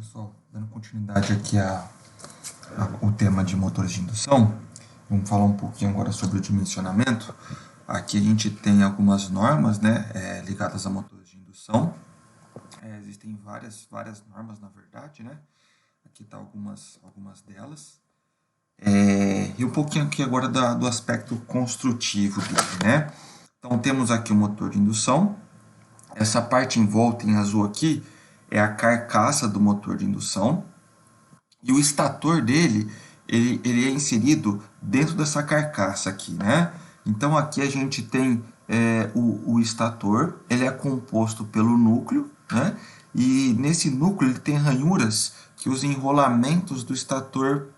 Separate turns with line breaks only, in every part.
Pessoal, dando continuidade aqui o tema de motores de indução, vamos falar um pouquinho agora sobre o dimensionamento. Aqui a gente tem algumas normas, né, ligadas a motores de indução. Existem várias normas, na verdade, né? Aqui tá algumas delas. E um pouquinho aqui agora do aspecto construtivo dele, né? Então temos aqui o motor de indução. Essa parte em volta em azul aqui é a carcaça do motor de indução. E o estator dele, ele é inserido dentro dessa carcaça aqui, né? Então aqui a gente tem o estator, ele é composto pelo núcleo, né? E nesse núcleo ele tem ranhuras que os enrolamentos do estator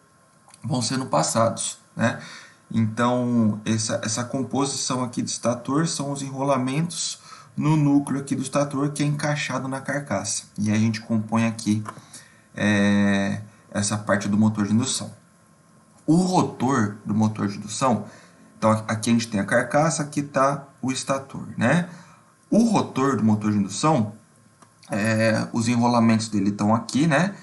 vão sendo passados, né? Então essa composição aqui do estator são os enrolamentos no núcleo aqui do estator que é encaixado na carcaça. E a gente compõe aqui essa parte do motor de indução. O rotor do motor de indução, então aqui a gente tem a carcaça, aqui está o estator, né? O rotor do motor de indução, os enrolamentos dele estão aqui, né?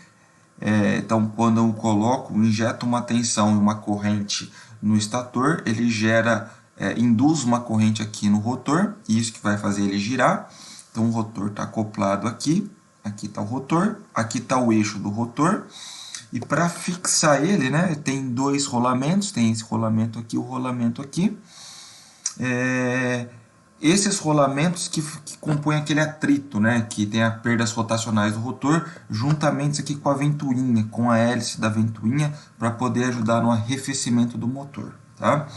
Então, quando eu coloco, injeto uma tensão e uma corrente no estator, ele induz uma corrente aqui no rotor, isso que vai fazer ele girar. Então, o rotor está acoplado aqui está o rotor, aqui está o eixo do rotor. E para fixar ele, né, tem dois rolamentos, tem esse rolamento aqui e o rolamento aqui. Esses rolamentos que compõem aquele atrito, né, que tem as perdas rotacionais do rotor, juntamente aqui com a ventoinha, com a hélice da ventoinha, para poder ajudar no arrefecimento do motor. Tá?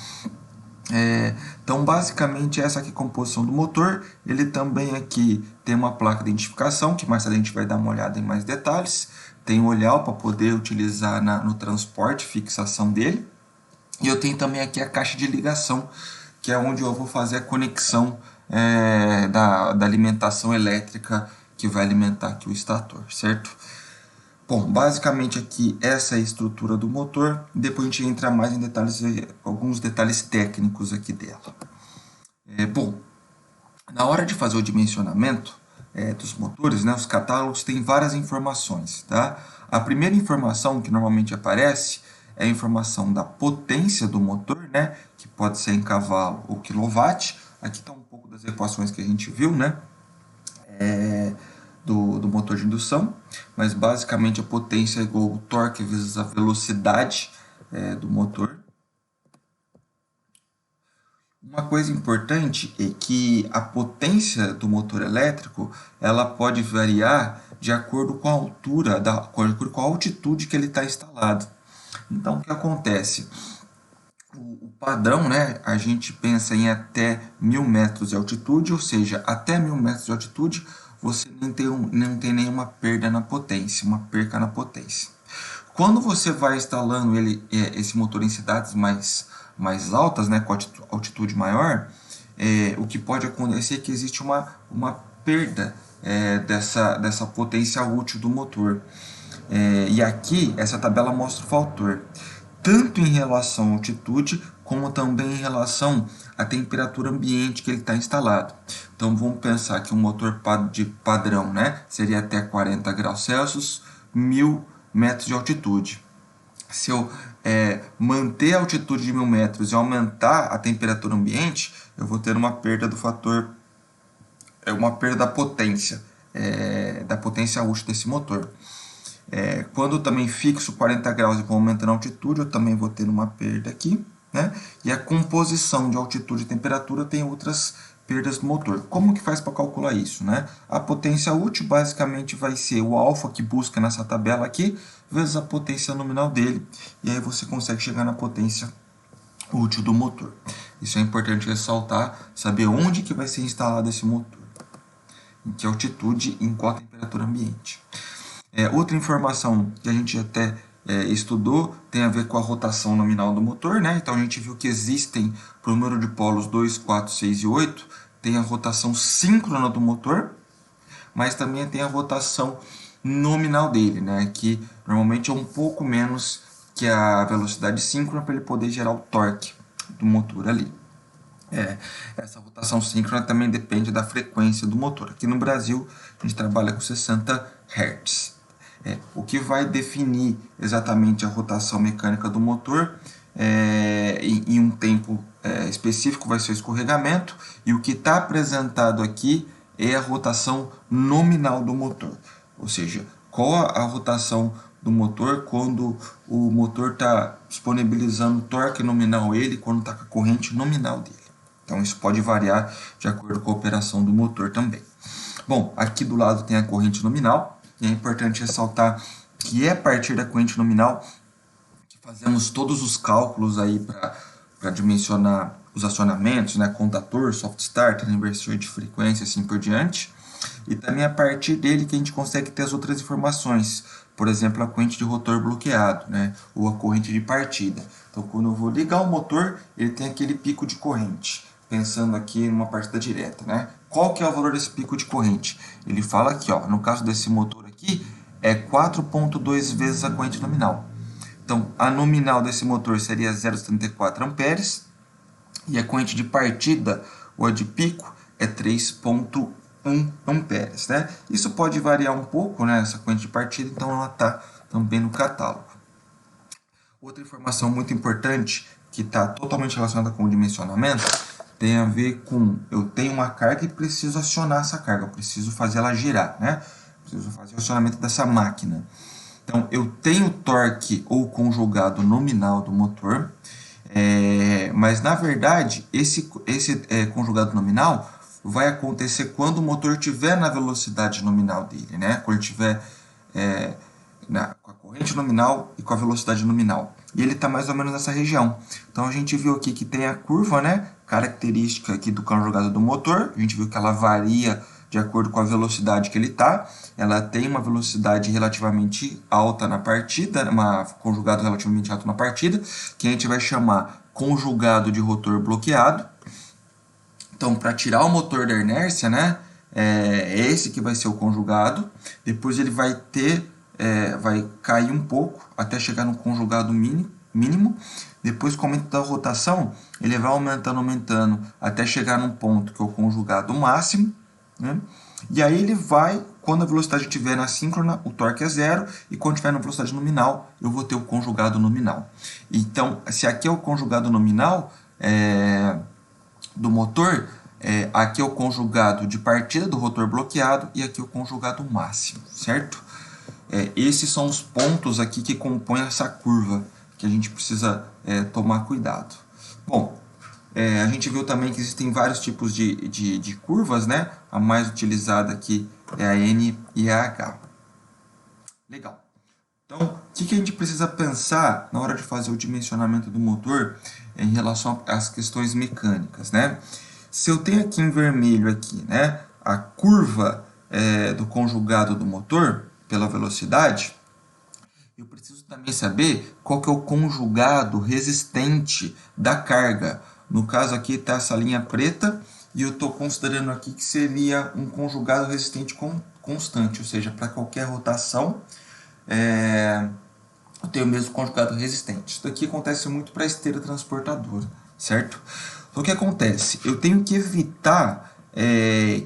Então, basicamente, essa aqui é a composição do motor. Ele também aqui tem uma placa de identificação, que mais tarde a gente vai dar uma olhada em mais detalhes. Tem um olhar para poder utilizar no transporte, fixação dele. E eu tenho também aqui a caixa de ligação, que é onde eu vou fazer a conexão da alimentação elétrica que vai alimentar aqui o estator, certo? Bom, basicamente aqui essa é a estrutura do motor. Depois a gente entra mais em detalhes, alguns detalhes técnicos aqui dela. Bom, na hora de fazer o dimensionamento dos motores, né, os catálogos têm várias informações, tá? A primeira informação que normalmente aparece é a informação da potência do motor, né, que pode ser em cavalo ou quilowatt. Aqui está um pouco das equações que a gente viu, né, do motor de indução, mas basicamente a potência é igual ao torque vezes a velocidade do motor. Uma coisa importante é que a potência do motor elétrico ela pode variar de acordo com a altura, de acordo com a altitude que ele está instalado. Então, o que acontece? O padrão, né, a gente pensa em até 1.000 metros de altitude, ou seja, até 1.000 metros de altitude você não tem nenhuma perda na potência, uma perca na potência. Quando você vai instalando esse motor em cidades mais altas, né, com altitude maior, o que pode acontecer é que existe uma perda dessa potência útil do motor. E aqui, essa tabela mostra o fator, tanto em relação à altitude, como também em relação à temperatura ambiente que ele está instalado. Então, vamos pensar que um motor de padrão, né, seria até 40 graus Celsius, 1.000 metros de altitude. Se eu manter a altitude de 1.000 metros e aumentar a temperatura ambiente, eu vou ter uma perda do fator, uma perda da potência útil desse motor. Quando eu também fixo 40 graus e vou aumentando a altitude, eu também vou ter uma perda aqui, né? E a composição de altitude e temperatura tem outras perdas do motor. Como que faz para calcular isso, né? A potência útil basicamente vai ser o alfa que busca nessa tabela aqui, vezes a potência nominal dele, e aí você consegue chegar na potência útil do motor. Isso é importante ressaltar, saber onde que vai ser instalado esse motor, em que altitude e em qual temperatura ambiente. Outra informação que a gente até estudou tem a ver com a rotação nominal do motor, né? Então a gente viu que existem, para o número de polos 2, 4, 6 e 8, tem a rotação síncrona do motor, mas também tem a rotação nominal dele, né? Que normalmente é um pouco menos que a velocidade síncrona para ele poder gerar o torque do motor ali. Essa rotação síncrona também depende da frequência do motor. Aqui no Brasil a gente trabalha com 60 Hz. O que vai definir exatamente a rotação mecânica do motor em um tempo específico vai ser o escorregamento, e o que está apresentado aqui é a rotação nominal do motor, ou seja, qual a rotação do motor quando o motor está disponibilizando o torque nominal ele quando está com a corrente nominal dele. Então isso pode variar de acordo com a operação do motor também. Bom, aqui do lado tem a corrente nominal, e é importante ressaltar que é a partir da corrente nominal que fazemos todos os cálculos aí para dimensionar os acionamentos, né, contator, soft starter, inversor de frequência, assim por diante. E também a partir dele que a gente consegue ter as outras informações, por exemplo, a corrente de rotor bloqueado, né, ou a corrente de partida. Então, quando eu vou ligar o motor, ele tem aquele pico de corrente, pensando aqui numa partida direta, né? Qual que é o valor desse pico de corrente? Ele fala aqui, ó, no caso desse motor aqui, é 4,2 vezes a corrente nominal. Então, a nominal desse motor seria 0,74 amperes, e a corrente de partida, ou a de pico, é 3,1 amperes, né? Isso pode variar um pouco, né, essa corrente de partida, então ela está também no catálogo. Outra informação muito importante, que está totalmente relacionada com o dimensionamento, tem a ver com, eu tenho uma carga e preciso acionar essa carga, eu preciso fazer ela girar, né? Preciso fazer o acionamento dessa máquina. Então, eu tenho torque ou conjugado nominal do motor, mas na verdade, esse conjugado nominal vai acontecer quando o motor estiver na velocidade nominal dele, né? Quando ele estiver com a corrente nominal e com a velocidade nominal. E ele está mais ou menos nessa região. Então a gente viu aqui que tem a curva, né, característica aqui do conjugado do motor. A gente viu que ela varia de acordo com a velocidade que ele está. Ela tem uma velocidade relativamente alta na partida, um conjugado relativamente alto na partida, que a gente vai chamar conjugado de rotor bloqueado. Então, para tirar o motor da inércia, né, é esse que vai ser o conjugado. Depois ele vai vai cair um pouco até chegar no conjugado mínimo. Depois, com o aumento da rotação, ele vai aumentando até chegar num ponto que é o conjugado máximo, né? E aí ele vai, quando a velocidade estiver na síncrona, o torque é zero, e quando estiver na velocidade nominal, eu vou ter o conjugado nominal. Então, se aqui é o conjugado nominal do motor, aqui é o conjugado de partida do rotor bloqueado, e aqui é o conjugado máximo, certo? Esses são os pontos aqui que compõem essa curva, que a gente precisa tomar cuidado. Bom, a gente viu também que existem vários tipos de curvas, né? A mais utilizada aqui é a N e a H. Legal. Então, o que a gente precisa pensar na hora de fazer o dimensionamento do motor em relação às questões mecânicas, né? Se eu tenho aqui em vermelho aqui, né, a curva do conjugado do motor pela velocidade, eu preciso também saber qual que é o conjugado resistente da carga. No caso aqui está essa linha preta, e eu estou considerando aqui que seria um conjugado resistente constante, ou seja, para qualquer rotação eu tenho o mesmo conjugado resistente. Isso daqui acontece muito para a esteira transportadora, certo? Então o que acontece? Eu tenho que evitar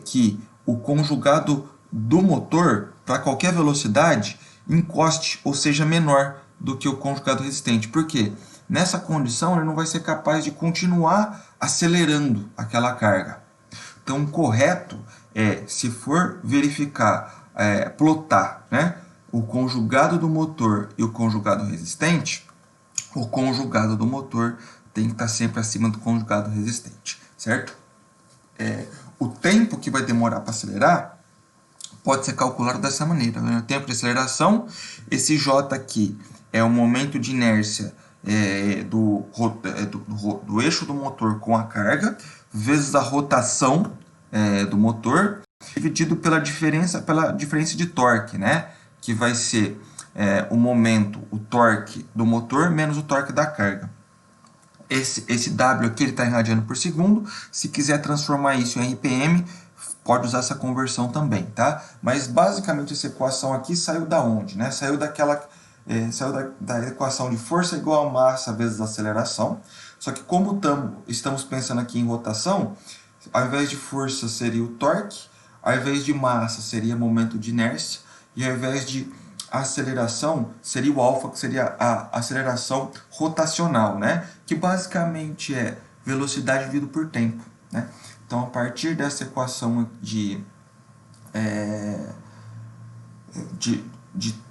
que o conjugado do motor para qualquer velocidade encoste ou seja menor do que o conjugado resistente. Por quê? Nessa condição, ele não vai ser capaz de continuar acelerando aquela carga. Então, o correto é, se for verificar, plotar, né, o conjugado do motor e o conjugado resistente, o conjugado do motor tem que estar sempre acima do conjugado resistente, certo? O tempo que vai demorar para acelerar pode ser calculado dessa maneira, né? O tempo de aceleração, esse J aqui é o momento de inércia do eixo do motor com a carga, vezes a rotação do motor, dividido pela diferença de torque, né? Que vai ser o momento, o torque do motor menos o torque da carga. Esse W aqui está em radiano por segundo. Se quiser transformar isso em RPM, pode usar essa conversão também, tá? Mas basicamente essa equação aqui saiu da onde, né? Saiu da equação de força igual a massa vezes aceleração. Só que como estamos pensando aqui em rotação, ao invés de força seria o torque, ao invés de massa seria momento de inércia, e ao invés de a aceleração seria o alfa, que seria a aceleração rotacional, né? Que basicamente é velocidade dividido por tempo, né? Então, a partir dessa equação de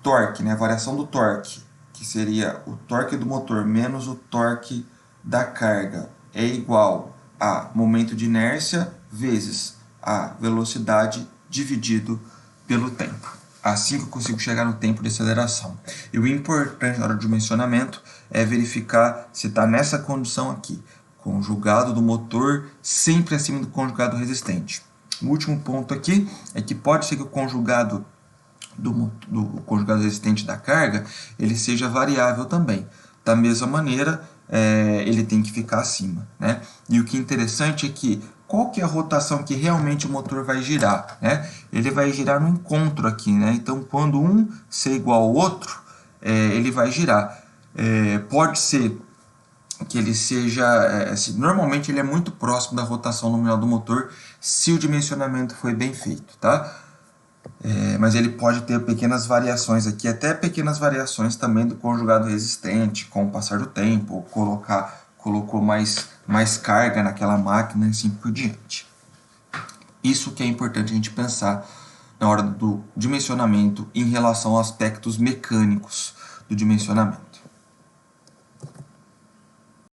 torque, né? A variação do torque, que seria o torque do motor menos o torque da carga, é igual a momento de inércia vezes a velocidade dividido pelo tempo. Assim que eu consigo chegar no tempo de aceleração. E o importante na hora do dimensionamento é verificar se está nessa condição aqui. Conjugado do motor sempre acima do conjugado resistente. O último ponto aqui é que pode ser que o conjugado do conjugado resistente da carga ele seja variável também. Da mesma maneira, ele tem que ficar acima, né? E o que é interessante é que qual que é a rotação que realmente o motor vai girar, né? Ele vai girar no encontro aqui, né? Então, quando um ser igual ao outro, ele vai girar. Pode ser que ele seja... normalmente ele é muito próximo da rotação nominal do motor se o dimensionamento foi bem feito, tá? Mas ele pode ter pequenas variações aqui, até pequenas variações também do conjugado resistente, com o passar do tempo, colocou mais carga naquela máquina e assim por diante. Isso que é importante a gente pensar na hora do dimensionamento em relação aos aspectos mecânicos do dimensionamento.